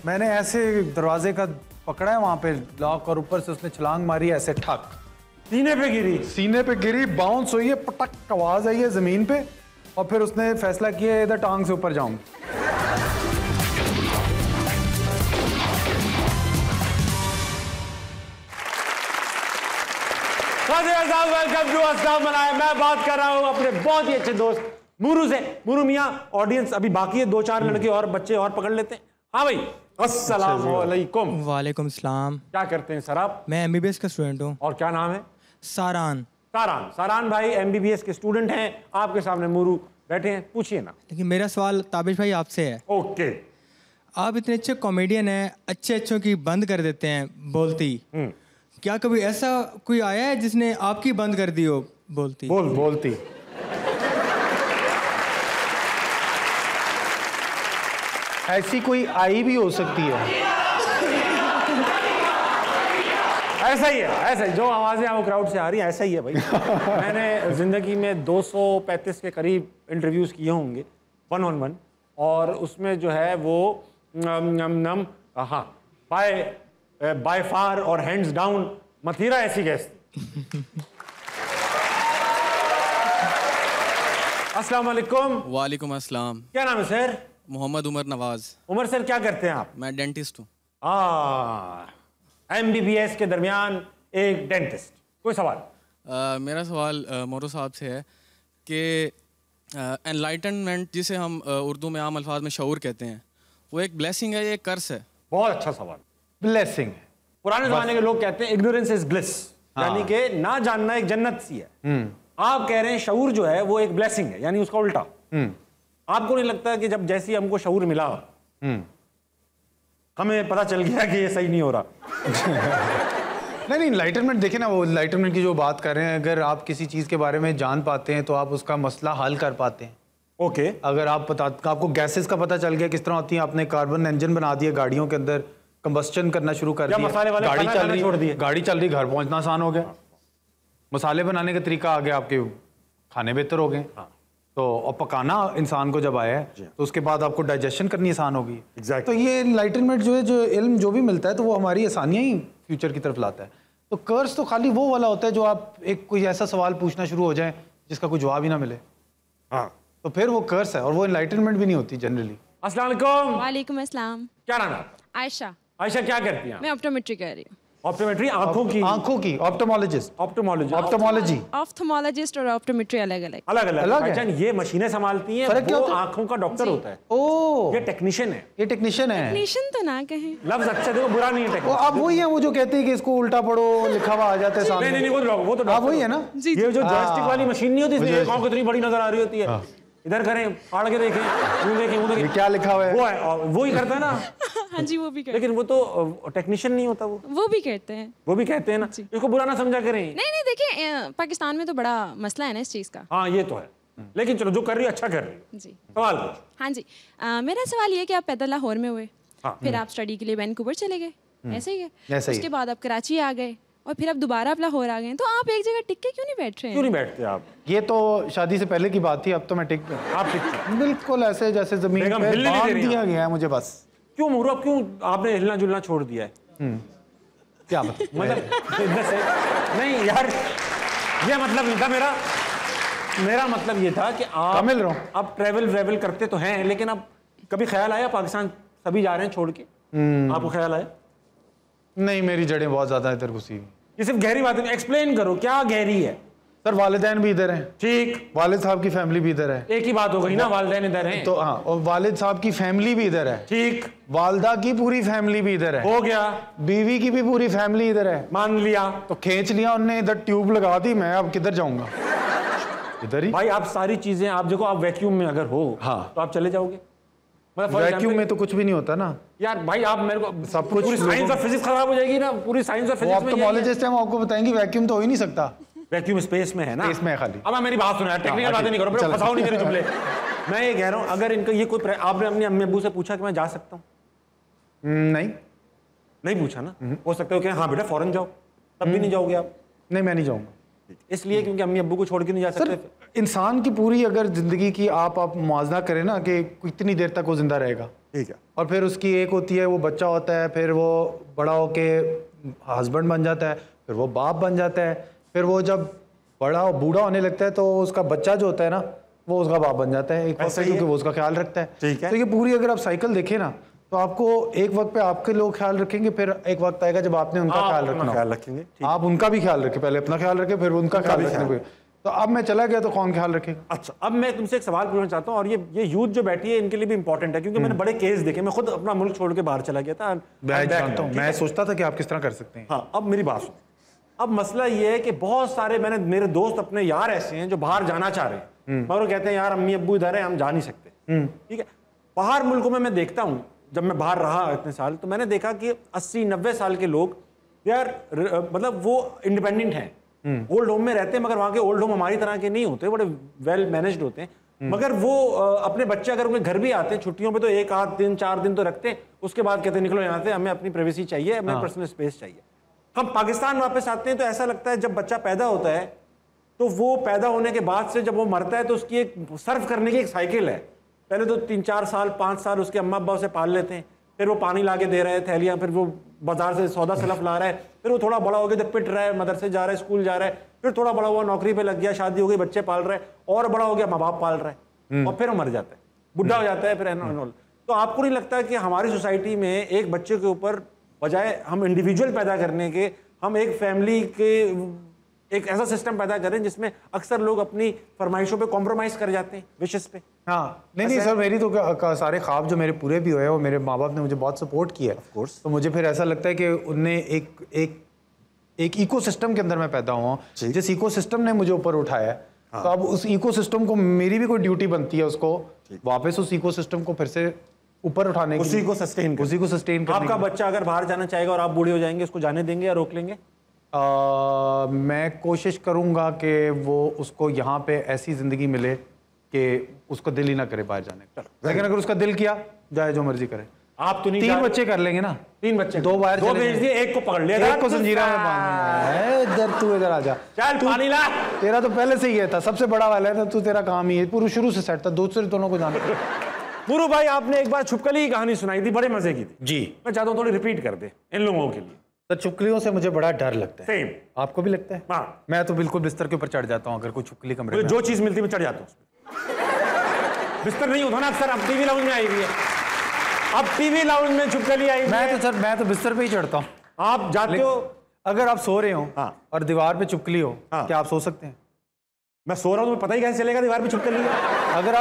Speaker 3: मैंने ऐसे दरवाजे का पकड़ा है वहां पे लॉक, और ऊपर से उसने छलांग मारी, ऐसे ठक
Speaker 4: सीने पे गिरी।
Speaker 3: सीने पे गिरी, बाउंस हुई है, पटक आवाज आई है जमीन पे, और फिर उसने फैसला किया इधर टांग से ऊपर जाऊंगा।
Speaker 4: वेलकम टू अस्सलाम मनाए। मैं बात कर रहा हूं अपने बहुत ही अच्छे दोस्त मूरू से। मूरू मियां, ऑडियंस अभी बाकी है, 2-4 लड़के और बच्चे और पकड़ लेते हैं। हाँ भाई, अस्सलाम वालेकुम।
Speaker 12: वालेकुम सलाम।
Speaker 4: क्या करते हैं सर आप?
Speaker 12: मैं MBBS का स्टूडेंट हूँ।
Speaker 4: और क्या नाम है?
Speaker 12: सारान।
Speaker 4: सारान भाई MBBS के स्टूडेंट हैं, आपके सामने मूरू बैठे हैं, पूछिए ना।
Speaker 12: लेकिन मेरा सवाल ताबिश भाई आपसे है।
Speaker 4: ओके।
Speaker 12: आप इतने अच्छे कॉमेडियन हैं, अच्छों की बंद कर देते हैं बोलती। क्या कभी ऐसा कोई आया है जिसने आपकी बंद कर दी हो बोलती?
Speaker 3: बोलती। ऐसी कोई आई भी हो सकती है।
Speaker 4: ऐसा ही है, ऐसा ही जो आवाजें वो क्राउड से आ रही हैं, ऐसा ही है भाई। मैंने जिंदगी में 235 के करीब इंटरव्यूज किए होंगे 1-on-1, और उसमें जो है वो हाँ बाय फार और हैंड्स डाउन मथीरा ऐसी गैस। अस्सलाम वालेकुम।
Speaker 13: वालेकुम अस्सलाम।
Speaker 4: क्या नाम है सर?
Speaker 13: मोहम्मद उमर नवाज।
Speaker 4: उमर सर, क्या करते हैं आप?
Speaker 13: मैं डेंटिस्ट हूँ।
Speaker 4: MBBS के दरमियान एक डेंटिस्ट। कोई सवाल?
Speaker 13: मेरा सवाल मोरू साहब से है कि एनलाइटनमेंट जिसे हम उर्दू में आम अल्फाज में शऊर कहते हैं, वो एक ब्लेसिंग है या एक कर्स है?
Speaker 4: बहुत अच्छा सवाल।
Speaker 3: ब्लेसिंग है।
Speaker 4: पुराने जमाने के लोग कहते हैं इग्नोरेंस इज ब्लिस, यानी कि ना जानना एक जन्नत सी है। आप कह रहे हैं शऊर जो है वो एक ब्लेसिंग है, यानी उसका उल्टा। आपको नहीं लगता कि जब जैसी हमको शऊर मिला हमें पता चल गया कि ये सही नहीं हो रहा?
Speaker 3: नहीं, एनलाइटनमेंट देखें ना, वो एनलाइटनमेंट की जो बात कर रहे हैं, अगर आप किसी चीज़ के बारे में जान पाते हैं तो आप उसका मसला हल कर पाते हैं।
Speaker 4: ओके।
Speaker 3: अगर आपको गैसेस का पता चल गया किस तरह होती है, आपने कार्बन इंजन बना दिया गाड़ियों के अंदर, कंबस्टन करना शुरू कर दिया, गाड़ी चल रही, घर पहुंचना आसान हो गया, मसाले बनाने का तरीका आ गया, आपके खाने बेहतर हो गए। तो और पकाना इंसान को जब आया है तो उसके बाद आपको डाइजेशन करनी आसान होगी। तो ये एनलाइटनमेंट जो है, जो इल्म जो भी मिलता है तो वो हमारी आसानियाँ ही फ्यूचर की तरफ लाता है। तो कर्स तो खाली वो वाला होता है जो आप एक कोई ऐसा सवाल पूछना शुरू हो जाए जिसका कोई जवाब ही ना मिले, तो फिर वो कर्स है, और वो एनलाइटनमेंट भी नहीं होती जनरली।
Speaker 4: अस्सलाम वालेकुम।
Speaker 14: वालेकुम अस्सलाम।
Speaker 4: क्या नाम है?
Speaker 14: आयशा।
Speaker 4: आयशा, क्या करती हैं?
Speaker 14: मैं ऑप्टोमेट्री कर रही हूँ।
Speaker 4: ऑप्टोमेट्री आंखों की?
Speaker 3: ऑप्टोमोलॉजिस्ट।
Speaker 4: ऑप्टोमोलॉजी।
Speaker 14: ऑप्टोमोलॉजिस्ट और ऑप्टोमेट्री अलग अलग
Speaker 4: अलग। ये मशीनें संभालती हैं, वो आंखों का डॉक्टर होता है।
Speaker 3: ओह,
Speaker 4: ये टेक्नीशियन है।
Speaker 14: टेक्नीशियन तो ना कहें,
Speaker 4: लफ्ज अच्छा देखो, बुरा नहीं है।
Speaker 3: आप वही है वो जो कहते हैं कि इसको उल्टा पढ़ो, लिखा हुआ आ जाता है सामने।
Speaker 4: नहीं, वो तो
Speaker 3: आप वही है ना?
Speaker 4: ये जो जॉयस्टिक वाली मशीन नहीं होती, इसमें आंख इतनी बड़ी नजर आ रही होती है, इधर करें, आड़ के देखें, यूं देखें, वो देखें।
Speaker 3: क्या लिखा हुआ है?
Speaker 4: वो है, वो ही करता है ना।
Speaker 14: हाँ जी, वो भी करते
Speaker 4: लेकिन वो तो टेक्नीशियन नहीं होता,
Speaker 14: वो भी कहते हैं।
Speaker 4: वो भी कहते हैं ना, इसको बुरा ना समझा करें।
Speaker 14: नहीं देखिए, पाकिस्तान में तो बड़ा मसला है ना इस चीज़ का।
Speaker 4: हाँ ये तो है, लेकिन चलो जो कर रही है अच्छा कर रही है।
Speaker 14: जी
Speaker 4: सवाल पूछो।
Speaker 14: हाँ जी, मेरा सवाल ये कि आप पैदा लाहौर में हुए,
Speaker 4: हाँ।
Speaker 14: फिर आप स्टडी के लिए वैनकूवर चले गए, ऐसे ही है।
Speaker 3: ऐसे ही
Speaker 14: उसके बाद आप कराची आ गए और फिर आप दोबारा आप लाहौर आ गए, तो आप एक जगह टिक के क्यों नहीं बैठ रहे हैं?
Speaker 4: क्यों नहीं बैठते आप?
Speaker 3: ये तो शादी से पहले की बात थी, अब तो मैं टिक
Speaker 4: आप टिक
Speaker 3: बिल्कुल ऐसे जैसे जमीन
Speaker 4: बेगम
Speaker 3: पे
Speaker 4: हिलने नहीं दे
Speaker 3: बांध
Speaker 4: रही
Speaker 3: दिया
Speaker 4: आप।
Speaker 3: गया है मुझे बस।
Speaker 4: क्यों मुर्रा, क्यों आपने हिलना जुलना छोड़ दिया है?
Speaker 3: क्या मतलब
Speaker 4: इधर से नहीं यार, ये मतलब नहीं था मेरा मतलब ये था कि आप
Speaker 3: मिल रहा हूँ।
Speaker 4: अब ट्रैवल करते तो हैं, लेकिन अब कभी ख्याल आया पाकिस्तान सभी जा रहे हैं छोड़ के, आपको ख्याल आया?
Speaker 3: नहीं, मेरी जड़ें बहुत ज्यादा इधर घुसी हुई।
Speaker 4: ये सिर्फ गहरी बात है, एक्सप्लेन करो क्या गहरी है।
Speaker 3: सर वालिदैन भी इधर हैं,
Speaker 4: ठीक,
Speaker 3: वालिद साहब की फैमिली भी इधर है।
Speaker 4: एक ही बात हो गई ना, वालिदैन इधर हैं
Speaker 3: तो हाँ, और वालिद साहब की फैमिली भी इधर है।
Speaker 4: ठीक,
Speaker 3: वालदा की पूरी फैमिली भी इधर है।
Speaker 4: हो गया,
Speaker 3: बीवी की भी पूरी फैमिली इधर है।
Speaker 4: मान लिया,
Speaker 3: तो खींच लिया उनने, इधर ट्यूब लगा दी, मैं अब किधर जाऊंगा? इधर ही।
Speaker 4: भाई आप सारी चीजें, आप देखो आप वैक्यूम में अगर हो
Speaker 3: हाँ
Speaker 4: तो आप चले जाओगे, मतलब
Speaker 3: वैक्यूम में तो कुछ भी नहीं होता ना
Speaker 4: यार। भाई आप मेरे को
Speaker 3: सब कुछ,
Speaker 4: पूरी साइंस और फिजिक्स खराब हो जाएगी ना, पूरी साइंस और
Speaker 3: वो
Speaker 4: फिजिक्स
Speaker 3: आप
Speaker 4: में
Speaker 3: तो मॉलेजिस्ट हैं, वो आपको बताएंगे वैक्यूम तो हो ही नहीं सकता।
Speaker 4: वैक्यूम स्पेस में है ना,
Speaker 3: स्पेस में है खाली।
Speaker 4: अब आप मेरी बात सुनो यार, टेक्निकल बातें नहीं करो,
Speaker 3: चलो।
Speaker 4: फंसाओ नहीं मेरे जुमले। मैं ये कह रहा हूँ, अगर इनका ये कोई आपने अपने अम्मी अब्बू से पूछा कि मैं जा सकता हूँ? नहीं पूछा ना। हो सकता है कि हाँ बेटा फौरन जाओ, तब भी नहीं जाओगे आप?
Speaker 3: नहीं, मैं नहीं जाऊंगा,
Speaker 4: इसलिए क्योंकि अम्मी अब्बू को छोड़ के नहीं जा सकते।
Speaker 3: इंसान की पूरी अगर जिंदगी की आप मुआवजा करें ना कि कितनी देर तक वो जिंदा रहेगा,
Speaker 4: ठीक है,
Speaker 3: और फिर उसकी एक होती है वो बच्चा होता है, फिर वो बड़ा होके हस्बैंड बन जाता है, फिर वो बाप बन जाता है, फिर वो जब बड़ा बूढ़ा होने लगता है तो उसका बच्चा जो होता है ना वो उसका बाप बन जाता है एक वक्त पे, क्योंकि वो उसका ख्याल रखता है।
Speaker 4: ठीक है।
Speaker 3: तो ये पूरी अगर आप साइकिल देखें ना तो आपको एक वक्त पे आपके लोग ख्याल रखेंगे, फिर एक वक्त आएगा जब आपने उनका ख्याल रखना,
Speaker 4: ख्याल रखेंगे,
Speaker 3: आप उनका भी ख्याल रखें, पहले अपना ख्याल रखें फिर उनका ख्याल रखने। तो अब मैं चला गया तो कौन ख्याल रखेगा?
Speaker 4: अच्छा, अब मैं तुमसे एक सवाल पूछना चाहता हूँ, और ये यूथ जो बैठी है इनके लिए भी इंपॉर्टेंट है, क्योंकि मैंने बड़े केस देखे, मैं खुद अपना मुल्क छोड़ के बाहर चला गया था।
Speaker 3: मैं जानता हूँ, मैं सोचता था कि आप किस तरह कर सकते हैं।
Speaker 4: हाँ, अब मेरी बात सुनो। अब मसला ये है कि बहुत सारे मेरे दोस्त अपने यार ऐसे हैं जो बाहर जाना चाह रहे हैं, मगर वो कहते हैं यार अम्मी अब्बू इधर है, हम जा नहीं सकते। ठीक है, बाहर मुल्कों में मैं देखता हूँ, जब मैं बाहर रहा इतने साल, तो मैंने देखा कि 80-90 साल के लोग यार मतलब वो इंडिपेंडेंट हैं, ओल्ड होम में रहते हैं, मगर वहाँ के ओल्ड होम हमारी तरह के नहीं होते, बड़े वेल मैनेज्ड होते हैं। मगर वो अपने बच्चे अगर उनके घर भी आते हैं छुट्टियों पे तो 1-8 दिन 4 दिन तो रखते हैं, उसके बाद कहते हैं निकलो यहाँ से, हमें अपनी प्राइवेसी चाहिए, हमें पर्सनल स्पेस चाहिए। हम पाकिस्तान वापस आते हैं तो ऐसा लगता है जब बच्चा पैदा होता है तो वो पैदा होने के बाद से जब वो मरता है तो उसकी एक सर्व करने की एक साइकिल है। पहले तो 3-4 साल 5 साल उसके अम्मा अब्बा उसे पाल लेते हैं, फिर वो पानी ला के दे रहे हैं थैलियाँ, फिर वो बाजार से सौदा सलफ ला रहा है, फिर वो थोड़ा बड़ा हो गया जब पिट रहा है, मदरसे जा रहा है, स्कूल जा रहा है, फिर थोड़ा बड़ा हुआ नौकरी पे लग गया, शादी हो गई, बच्चे पाल रहे हैं, और बड़ा हो गया माँ बाप पाल रहा है, और फिर वो मर जाता है, बुढ़ा हो जाता है फिर एनोल। तो आपको नहीं लगता कि हमारी सोसाइटी में एक बच्चे के ऊपर बजाय हम इंडिविजुअल पैदा करने के, हम एक फैमिली के एक ऐसा सिस्टम पैदा करें जिसमें अक्सर लोग अपनी फरमाइशों पे कॉम्प्रोमाइज कर जाते हैं, विशेष पे?
Speaker 3: हाँ, नहीं सर, मेरी तो सारे ख्वाब जो मेरे पूरे भी हुए हैं वो मेरे माँ बाप ने मुझे बहुत सपोर्ट किया है। तो मुझे फिर ऐसा लगता है कि उनने एक इकोसिस्टम के अंदर मैं पैदा हुआ हूँ, जिस इकोसिस्टम ने मुझे ऊपर उठाया है। तो अब उस इकोसिस्टम को मेरी भी कोई ड्यूटी बनती है उसको वापस उस इकोसिस्टम को फिर से ऊपर उठाने की,
Speaker 4: उसी को सस्टेन करने। आपका बच्चा अगर बाहर जाना चाहेगा और आप बूढ़े हो जाएंगे, उसको जाने देंगे या रोक लेंगे?
Speaker 3: मैं कोशिश करूंगा कि वो उसको यहाँ पे ऐसी जिंदगी मिले कि उसको दिल ही ना करे बाहर जाने का, लेकिन अगर उसका दिल किया जाए जो मर्जी करे।
Speaker 4: आप तो नहीं
Speaker 3: 3 बच्चे कर लेंगे ना?
Speaker 4: 3 बच्चे,
Speaker 3: 2 बाहर
Speaker 4: 2 भेज दिए, 1 को पकड़ लिया,
Speaker 3: एक को संजीरा में बांधना। इधर तू इधर आ जा,
Speaker 4: चल पानी ला।
Speaker 3: तेरा तो पहले से ही है था, सबसे बड़ा वाला है ना, तू तेरा काम ही है, पूरा शुरू से सेट था, दूसरे दोनों को जानता।
Speaker 4: गुरु भाई आपने एक बार छुपकली की कहानी सुनाई थी, बड़े मजे की थी
Speaker 3: जी,
Speaker 4: मैं चाहता हूँ थोड़ी रिपीट कर दे इन लोगों के लिए।
Speaker 3: तो छुपकलियों से मुझे बड़ा डर लगता है।
Speaker 4: सेम,
Speaker 3: आपको भी लगता है?
Speaker 4: हाँ,
Speaker 3: मैं तो बिल्कुल बिस्तर के ऊपर चढ़ जाता हूँ अगर कोई छुपकली कमरे में,
Speaker 4: जो चीज मिलती है मैं चढ़ जाता हूँ। बिस्तर नहीं होता ना अक्सर, अब टीवी लाउंज में आई हुई है, अब टीवी लाउंज में छुपकली आई।
Speaker 3: मैं तो बिस्तर पे ही चढ़ता हूँ।
Speaker 4: आप जाते हो,
Speaker 3: अगर आप सो रहे हो और दीवार पे छुपकली हो, क्या आप सो सकते हैं?
Speaker 4: मैं सो रहा हूँ तो पता ही कैसे चलेगा दीवार पे छुपकली है?
Speaker 3: अगर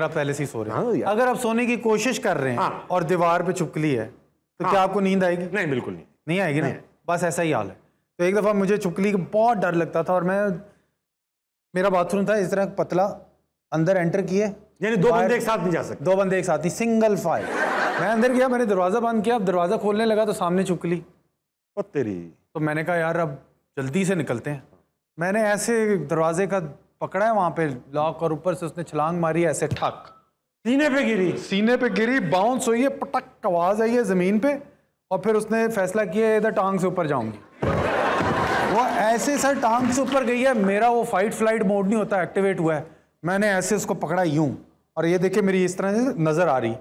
Speaker 3: आप पहले से ही सो रहे हो, अगर आप सोने की कोशिश कर रहे हैं और दीवार पे छुपकली है तो क्या आपको नींद आएगी?
Speaker 4: नहीं, बिल्कुल नहीं
Speaker 3: आएगी ना। बस ऐसा ही हाल है। तो एक दफा मुझे छुपकली का बहुत डर लगता था और मेरा बाथरूम था इस तरह पतला, अंदर एंटर किए,
Speaker 4: यानी दो बंदे एक साथ नहीं जा सकते।
Speaker 3: दो बंदे एक साथ नहीं, सिंगल फाइल। मैं अंदर गया, मैंने दरवाज़ा बंद किया, अब दरवाज़ा खोलने लगा तो सामने चुपकली।
Speaker 4: ओ तेरी।
Speaker 3: तो मैंने कहा यार अब जल्दी से निकलते हैं। मैंने ऐसे दरवाजे का पकड़ा है वहाँ पे लॉक, और ऊपर से उसने छलांग मारी ऐसे, ठक
Speaker 4: सीने पे गिरी,
Speaker 3: सीने पे गिरी, बाउंस हुई है, पटक आवाज़ आई है ज़मीन पे, और फिर उसने फैसला किया इधर टांग से ऊपर जाऊंगी। वो ऐसे सर टांग से ऊपर गई है, मेरा वो फाइट फ्लाइट मोड नहीं होता एक्टिवेट हुआ है, मैंने ऐसे उसको पकड़ा यूं, और ये देखिए मेरी इस तरह से नजर आ रही,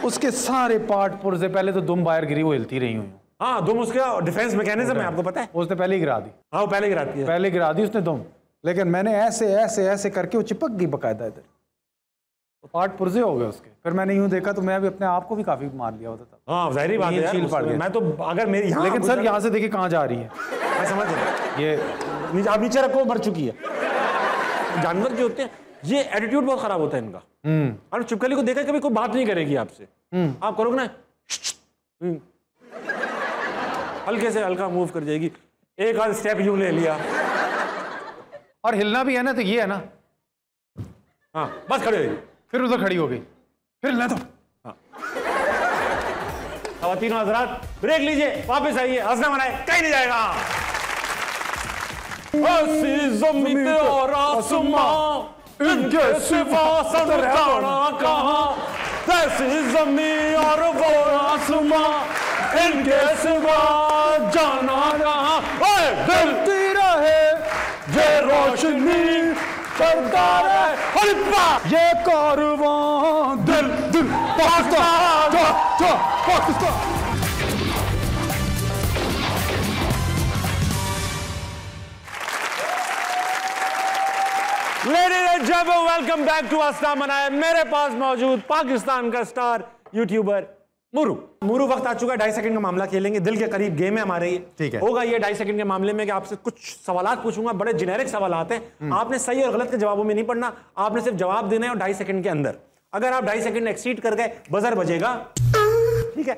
Speaker 3: उसके सारे पार्ट पुर्जे, पहले तो दुम बाहर गिरी, वो हिलती रही हुई।
Speaker 4: हाँ, दुम उसका डिफेंस मैकेनिज्म है, आपको पता है।
Speaker 3: उसने पहले ही गिरा दी।
Speaker 4: हाँ, वो पहले गिराती है,
Speaker 3: पहले गिरा दी उसने दुम, लेकिन मैंने ऐसे ऐसे ऐसे करके वो चिपक गई बकायदा इधर, पार्ट पुर्जे हो गए उसके। फिर मैंने यूं देखा तो मैं भी अपने आप को भी काफी मार लिया होता था।
Speaker 4: हाँ, जाहिर बात है यार, मैं तो अगर मेरी यहाँ,
Speaker 3: लेकिन सर यहाँ से देखिए कहाँ जा रही है,
Speaker 4: मैं समझ रहा,
Speaker 3: ये
Speaker 4: आप नीचे रखो, मर चुकी है। जानवर जो होते हैं ये एटीट्यूड बहुत खराब होता है इनका। और छिपकली को देखा कभी कोई बात नहीं करेगी आपसे, आप करोगे ना हल्के से हल्का मूव कर जाएगी, एक आध स्टेप यूं ले लिया,
Speaker 3: और हिलना भी है ना तो ये है ना,
Speaker 4: हाँ बस खड़े हो गई,
Speaker 3: फिर उधर खड़ी हो गई, फिर हिलना तो।
Speaker 4: हाँ, ख़वातीन हज़रात ब्रेक लीजिए, वापस आइए, हंसना मनाए, कहीं नहीं जाएगा। ऐसी ज़मीन और आसमां इनके सिवा ठिकाना कहाँ, ऐसी ज़मीन और वो आसमां इनके सिवा जाना कहाँ। ओए दिलती रहे ये रोशनी करता रहे ये कारवां, दिल दिल Pakistan Pakistan. Ladies and gentlemen, welcome back to हंसना मनाए। मेरे पास मौजूद पाकिस्तान का स्टार यूट्यूबर मुरू वक्त आ चुका है, 2.5 सेकंड का मामला खेलेंगे, दिल के करीब गेम है हमारे।
Speaker 3: ठीक है,
Speaker 4: होगा ये 2.5 सेकंड के मामले में कि आपसे कुछ सवालात पूछूंगा, बड़े जेनेरिक सवालात हैं, आपने सही और गलत के जवाबों में नहीं पढ़ना, आपने सिर्फ जवाब देना है, और 2.5 सेकंड के अंदर अगर आप 2.5 सेकंड एक्सीड कर गए बजर बजेगा, ठीक है।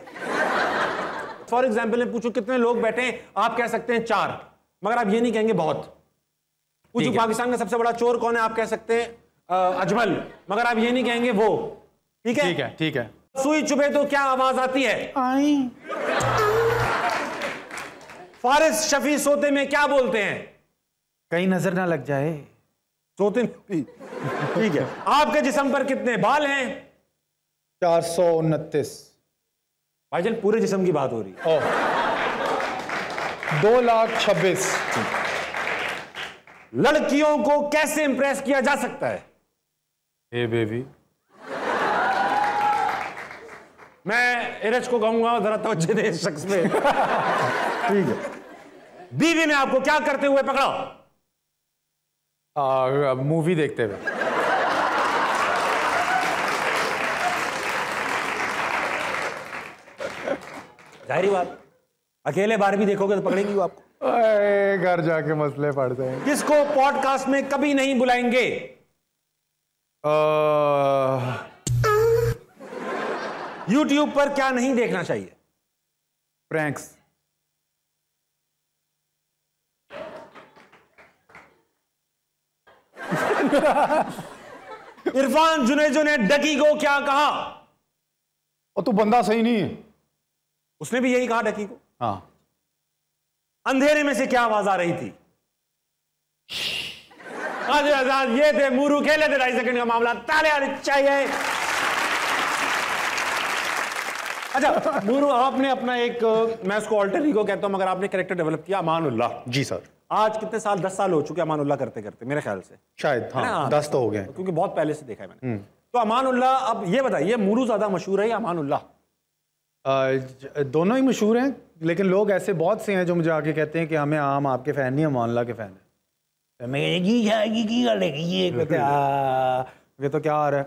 Speaker 4: फॉर एग्जाम्पल मैं पूछूं कितने लोग बैठे हैं, आप कह सकते हैं 4, मगर आप ये नहीं कहेंगे बहुत। पूछूं पाकिस्तान का सबसे बड़ा चोर कौन है, आप कह सकते हैं अजमल, मगर आप ये नहीं कहेंगे वो, ठीक है।
Speaker 3: ठीक है, ठीक है।
Speaker 4: सुई चुभे तो क्या आवाज आती है, आई। फारिस शफी सोते में क्या बोलते हैं,
Speaker 3: कहीं नजर ना लग जाए,
Speaker 4: सोते में। ठीक है। आपके जिस्म पर कितने बाल हैं,
Speaker 3: 429।
Speaker 4: भाईजान पूरे जिस्म की बात हो रही है।
Speaker 3: 2,26,000।
Speaker 4: लड़कियों को कैसे इंप्रेस किया जा सकता है,
Speaker 3: हे बेबी।
Speaker 4: मैं इरज को कहूंगा जरा तवज्जो दे इस शख्स पे। ठीक है। बीवी ने आपको क्या करते हुए पकड़ा,
Speaker 3: मूवी देखते हुए।
Speaker 4: जाहिर बात, अकेले बार भी देखोगे तो पकड़ेंगी वो आपको।
Speaker 3: घर जाके मसले पड़ते हैं।
Speaker 4: किसको पॉडकास्ट में कभी नहीं बुलाएंगे, यूट्यूब पर क्या नहीं देखना चाहिए,
Speaker 3: प्रैंक्स।
Speaker 4: इरफान जुनेजो ने डकी को क्या कहा,
Speaker 3: और तू बंदा सही नहीं है,
Speaker 4: उसने भी यही कहा डकी को।
Speaker 3: हाँ।
Speaker 4: अंधेरे में से क्या आवाज आ रही थी, आजाद। ये थे मुरू, खेले थे 2.5 सेकंड का मामला, ताले आने चाहिए। अच्छा मुरू, आपने अपना एक, मैं उसको ऑल्टर ईगो कहता हूं, मगर आपने कैरेक्टर डेवलप किया, अमानुल्लाह।
Speaker 3: जी सर।
Speaker 4: आज कितने साल, 10 साल हो चुके अमानुल्लाह करते करते मेरे ख्याल से,
Speaker 3: शायद। हाँ, 10 तो हो गए,
Speaker 4: क्योंकि बहुत पहले से देखा है मैंने। तो अमानुल्लाह, अब ये बताइए मुरू ज्यादा मशहूर है या अमानुल्लाह?
Speaker 3: दोनों ही मशहूर हैं, लेकिन लोग ऐसे बहुत से हैं जो मुझे आके कहते हैं कि हमें आम आपके फैन नहीं, अमानुल्लाह के फैन है। मैं ये तो क्या आ रहा है,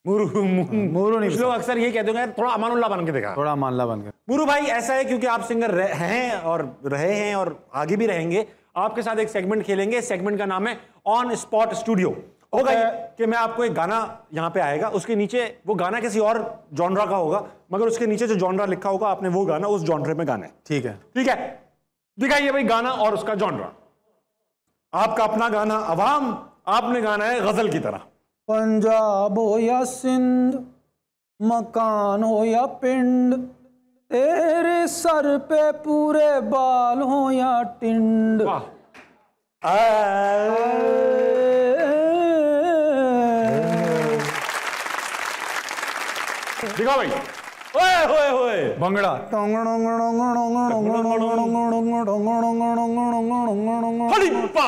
Speaker 3: मुरू नहीं।
Speaker 4: लोग अक्सर ये कहते हैं थोड़ा अमानुल्लाह बन के देखा,
Speaker 3: थोड़ा अमानुल्लाह बन के।
Speaker 4: मुरू भाई ऐसा है क्योंकि आप सिंगर हैं और रहे हैं और आगे भी रहेंगे, आपके साथ एक सेगमेंट खेलेंगे। सेगमेंट का नाम है ऑन स्पॉट स्टूडियो। होगा कि मैं आपको एक गाना यहाँ पे आएगा, उसके नीचे वो गाना किसी और जॉनरा का होगा, मगर उसके नीचे जो जॉनरा लिखा होगा आपने वो गाना उस जॉनरे में गाना है।
Speaker 3: ठीक है,
Speaker 4: ठीक है। दिखाइए भाई गाना और उसका जॉनरा। आपका अपना गाना अवाम, आपने गाना है गजल की तरह।
Speaker 3: पंजाब हो या सिंध, मकान हो या पिंड, तेरे सर पे पूरे बाल हो या टिंड।
Speaker 4: दिखाओ भाई। ओए होए होए
Speaker 3: भंगड़ा।
Speaker 4: हड़िप्पा।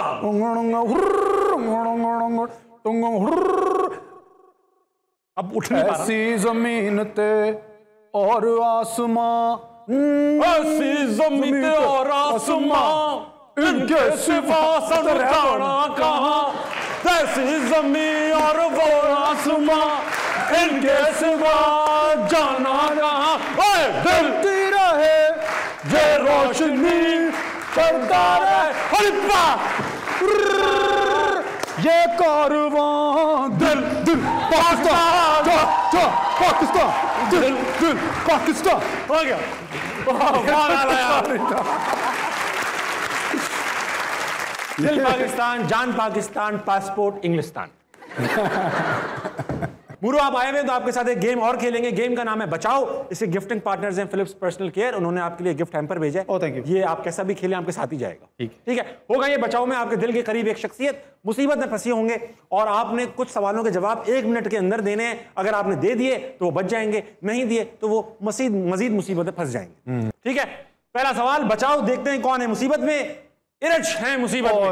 Speaker 4: अब उठ नहीं पा रहा।
Speaker 3: ऐसी जमीन ते और आसमां,
Speaker 4: ऐसी जमीन ते और आसमां, इनके सिवा सनकाना कहाँ। ऐसी जमीन और वो आसमां, इनके सिवा जाना कहाँ। ओए दिलती रहे जे रोशनी करता रहे। हड़िप्पा।
Speaker 3: ये कारवां दिल दिल पाकिस्तान, जा जा पाकिस्तान, दिल दिल पाकिस्तान।
Speaker 4: हो गया। दिल पाकिस्तान, जान पाकिस्तान, पासपोर्ट इंग्लिस्तान। मुरू आप आए हुए तो आपके साथ एक गेम और खेलेंगे। गेम का नाम है बचाओ। इसके गिफ्टिंग पार्टनर्स हैं फिलिप्स पर्सनल केयर। उन्होंने आपके लिए गिफ्ट हैम्पर भेजा है।
Speaker 3: Thank you.
Speaker 4: ये आप कैसा भी खेलें आपके साथ ही जाएगा। ठीक है। होगा ये बचाओ में आपके दिल के करीब एक शख्सियत मुसीबत में फंसी होंगे और आपने कुछ सवालों के जवाब 1 मिनट के अंदर देने हैं। अगर आपने दे दिए तो वो बच जाएंगे, नहीं दिए तो वो मजीद मुसीबत में फंस जाएंगे। ठीक है। पहला सवाल बचाओ, देखते हैं कौन है मुसीबत में। इरज है मुसीबत में।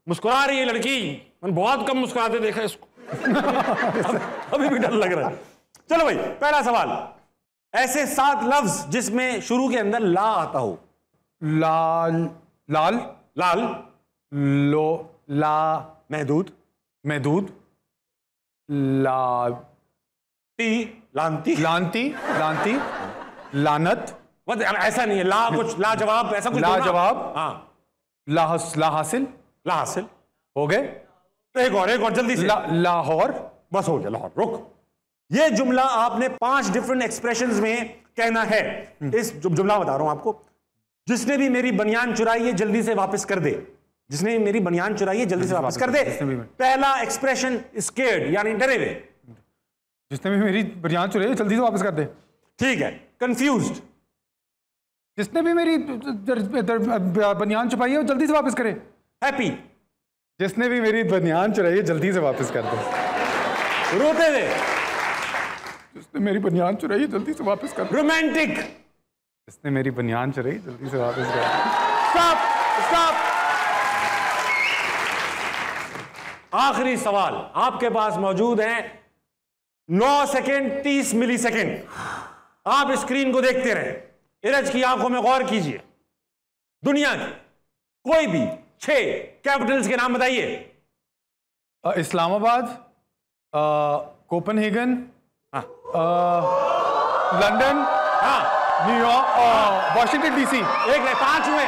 Speaker 4: मुस्कुरा रही है लड़की, मैंने बहुत कम मुस्कुराते देखा इसको। अभी भी डर लग रहा है। चलो भाई पहला सवाल, ऐसे 7 लफ्ज जिसमें शुरू के अंदर ला आता हो।
Speaker 3: लाल, लाल,
Speaker 4: लाल,
Speaker 3: लो, ला,
Speaker 4: महदूद,
Speaker 3: महदूद, ला,
Speaker 4: टी, लानती,
Speaker 3: लानती, लानती, लानत।
Speaker 4: ऐसा नहीं है ला कुछ ला जवाब, ऐसा कुछ
Speaker 3: ला जवाब।
Speaker 4: हाँ।
Speaker 3: ला हासिल,
Speaker 4: ला हासिल
Speaker 3: हो गए।
Speaker 4: एक और जल्दी से।
Speaker 3: लाहौर।
Speaker 4: बस हो गया, लाहौर। रुक। ये जुमला आपने 5 डिफरेंट एक्सप्रेशंस में कहना है। इस जुमला बता रहा हूं आपको। जिसने भी मेरी बनियान चुराई है जल्दी से वापस कर दे। जिसने भी मेरी बनियान चुराई है जल्दी से वापस कर दे। पहला एक्सप्रेशन स्केर्ड यानी डरे हुए।
Speaker 3: जिसने भी मेरी बनियान चुराई है जल्दी से वापस कर दे।
Speaker 4: ठीक है। कंफ्यूज्ड।
Speaker 3: जिसने भी मेरी बनियान छुपाई है वो जल्दी से वापस करे।
Speaker 4: हैप्पी।
Speaker 3: जिसने भी मेरी बनियान चुराई है जल्दी से वापस कर दे।
Speaker 4: रोते हुए।
Speaker 3: जिसने मेरी बनियान चुराई है जल्दी से वापस कर दे।
Speaker 4: रोमांटिक।
Speaker 3: जिसने मेरी बनियान चुराई है जल्दी से वापस कर दे।
Speaker 4: Stop stop. आखिरी सवाल आपके पास मौजूद है 9 सेकेंड 30 मिली सेकेंड। आप स्क्रीन को देखते रहे, इरज की आंखों में गौर कीजिए। दुनिया की कोई भी 6 कैपिटल्स के नाम बताइए।
Speaker 3: Islamabad, Copenhagen, London, New York, Washington DC.
Speaker 4: एक नहीं 5 हुए।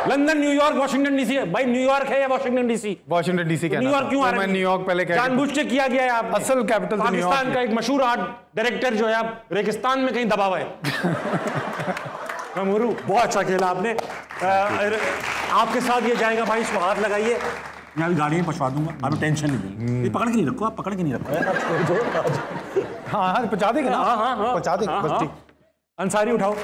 Speaker 4: London, New York, Washington DC. भाई न्यूयॉर्क है या वॉशिंगटन डीसी?
Speaker 3: वॉशिंगटन डीसी कहना।
Speaker 4: न्यूयॉर्क क्यों आ रहा है?
Speaker 3: मैं न्यूयॉर्क पहले कह
Speaker 4: जानबूझ के किया गया है। आप
Speaker 3: असल कैपिटल तो न्यूयॉर्क
Speaker 4: पाकिस्तान का एक मशहूर आर्ट डायरेक्टर जो है आप रेगिस्तान में कहीं दबा हुआ है। मुरू बहुत अच्छा खेला आपने। आपके साथ ये जाएगा भाई, इसको हाथ लगाइए। मैं अभी गाड़ी में पछवा दूंगा, आप टेंशन नहीं लेंगे। ये पकड़ के नहीं रखो, आप पकड़ के नहीं रखो।
Speaker 3: हाँ हाँ पहुंचा देंगे ना।
Speaker 4: हाँ हाँ हाँ
Speaker 3: पहुंचा देंगे बस ठीक।
Speaker 4: अंसारी उठाओ।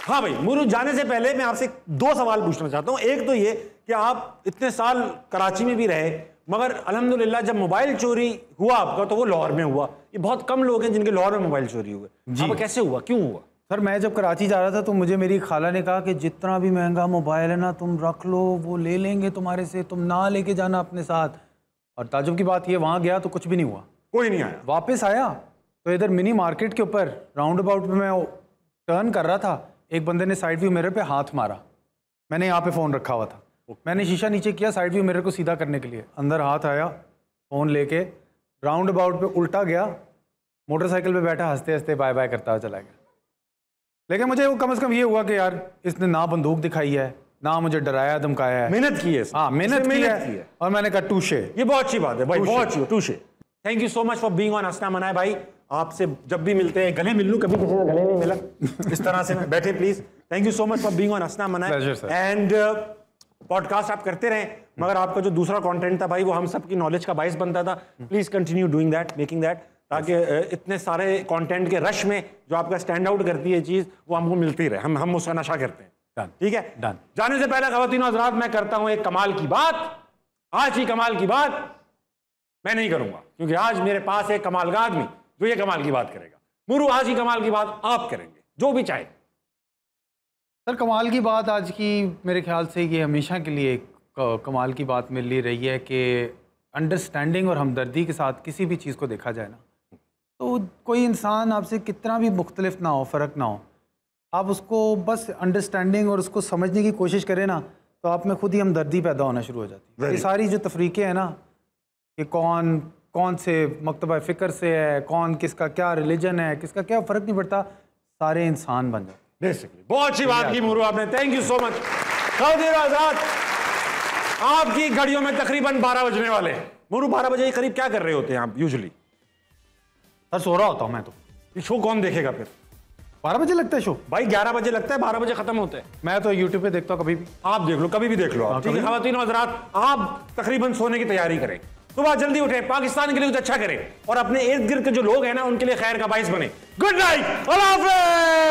Speaker 4: हाँ भाई मुरू, जाने से पहले मैं आपसे 2 सवाल पूछना चाहता हूँ। एक तो ये कि आप इतने साल कराची में भी रहे, मगर अल्हम्दुलिल्लाह जब मोबाइल चोरी हुआ आपका तो वो लाहौर में हुआ। ये बहुत कम लोग हैं जिनके लाहौर में मोबाइल चोरी हुए। अब कैसे हुआ, क्यों हुआ?
Speaker 3: सर मैं जब कराची जा रहा था तो मुझे मेरी खाला ने कहा कि जितना भी महंगा मोबाइल है ना तुम रख लो, वो ले लेंगे तुम्हारे से, तुम ना लेके जाना अपने साथ। और ताजुब की बात ये, वहाँ गया तो कुछ भी नहीं हुआ,
Speaker 4: कोई नहीं आया।
Speaker 3: वापस आया तो इधर मिनी मार्केट के ऊपर राउंड अबाउट पे मैं टर्न कर रहा था, एक बंदे ने साइड व्यू मिरर पे हाथ मारा। मैंने यहाँ पे फ़ोन रखा हुआ था, मैंने शीशा नीचे किया साइड व्यू मिरर को सीधा करने के लिए, अंदर हाथ आया, फ़ोन लेके राउंड अबाउट पे उल्टा गया, मोटरसाइकिल पे बैठा हंसते हंसते बाय बाय करता हुआ चला गया। लेकिन मुझे वो कम से कम ये हुआ कि यार इसने ना बंदूक दिखाई है, ना मुझे डराया धमकाया है,
Speaker 4: मेहनत की है।
Speaker 3: हाँ मेहनत की है और मैंने कहा टूशे।
Speaker 4: ये बहुत अच्छी बात है भाई, बहुत अच्छी touché. Thank you so much for being on Hasna Manaye भाई। आपसे जब भी मिलते हैं गले मिल लूं, कभी किसी से गले नहीं मिला इस तरह से। बैठे please. Thank you so much for being on हंसना मनाए। एंड पॉडकास्ट आप करते रहें, मगर आपका जो दूसरा कंटेंट था भाई वो हम सबकी नॉलेज का बाइस बनता था। Please continue doing that, making that, ताकि इतने सारे कंटेंट के रश में जो आपका स्टैंड आउट करती है चीज वो हमको मिलती रहे, हम उसका नशा करते हैं। ठीक है, डन। जाने से पहले ख़वातीन और हज़रात मैं करता हूं एक कमाल की बात। आज ही कमाल की बात मैं नहीं करूंगा, क्योंकि आज मेरे पास एक कमाल का आदमी जो ये कमाल की बात करेगा। मुरू, आज ही कमाल की बात आप करेंगे, जो भी चाहे।
Speaker 3: सर कमाल की बात आज की मेरे ख्याल से ये हमेशा के लिए एक कमाल की बात मिल रही है कि अंडरस्टैंडिंग और हमदर्दी के साथ किसी भी चीज़ को देखा जाए ना, तो कोई इंसान आपसे कितना भी मुख्तलिफ ना हो, फ़र्क ना हो, आप उसको बस अंडरस्टैंडिंग और उसको समझने की कोशिश करें ना, तो आप में खुद ही हमदर्दी पैदा होना शुरू हो जाती है। ये सारी जो तफरीक़ें हैं ना, कि कौन से मकतबा फ़िक्र से है, कौन किसका क्या रिलीजन है, किसका क्या फ़र्क नहीं पड़ता, सारे इंसान बन जाते।
Speaker 4: बेसिकली बहुत अच्छी बात की मुरू आपने, थैंक यू सो मच। ख़वातीन और हज़रात, आपकी घड़ियों में तकरीबन 12 बजने वाले हैं। मुरू, 12 बजे के करीब क्या कर रहे होते हैं आप यूजुअली?
Speaker 3: सर सो रहा होता हूँ मैं तो।
Speaker 4: ये शो कौन देखेगा फिर?
Speaker 3: 12 बजे लगता है शो?
Speaker 4: भाई 11 बजे लगता है, 12 बजे खत्म होता है।
Speaker 3: मैं तो यूट्यूब पे देखता हूँ, कभी भी
Speaker 4: आप देख लो, कभी भी देख लो आप। ठीक है ख़वातीन और हज़रात, आप तकरीबन सोने की तैयारी करें, सुबह जल्दी उठे, पाकिस्तान के लिए कुछ अच्छा करें और अपने इर्द गिर्द के जो लोग हैं ना उनके लिए खैर का बाइस बने। गुड नाइट, अल्लाह हाफ़िज़।